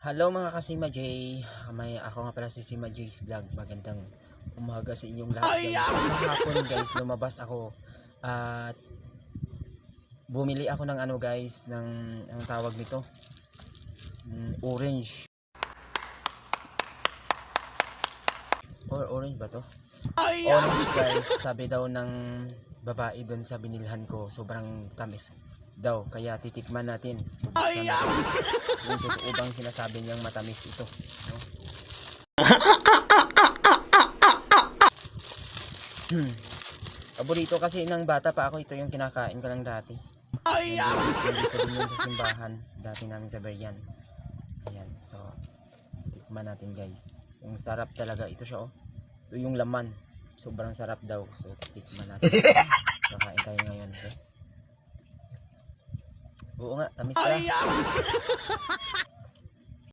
Hello mga kasima J. Ako nga pala si Sima J's Vlog. Magandang umaga sa inyong lahat guys. Kahapon guys, lumabas ako at bumili ako ng ano guys, ng ang tawag nito, orange. Or orange ba to? Orange guys, sabi daw ng babae doon sa binilhan ko, sobrang tamis daw, kaya titikman natin. Yung totoo bang sinasabi niyang matamis ito, no? Paborito kasi ng bata pa ako, ito yung kinakain ko lang dati. Nandito din yun sa simbahan dati namin sa Berian. Ayan, so tikman natin guys. Yung sarap talaga, ito siya oh. Ito yung laman, sobrang sarap daw, so tikman natin. Kakain tayo ngayon, okay? Oo nga, tamis pa.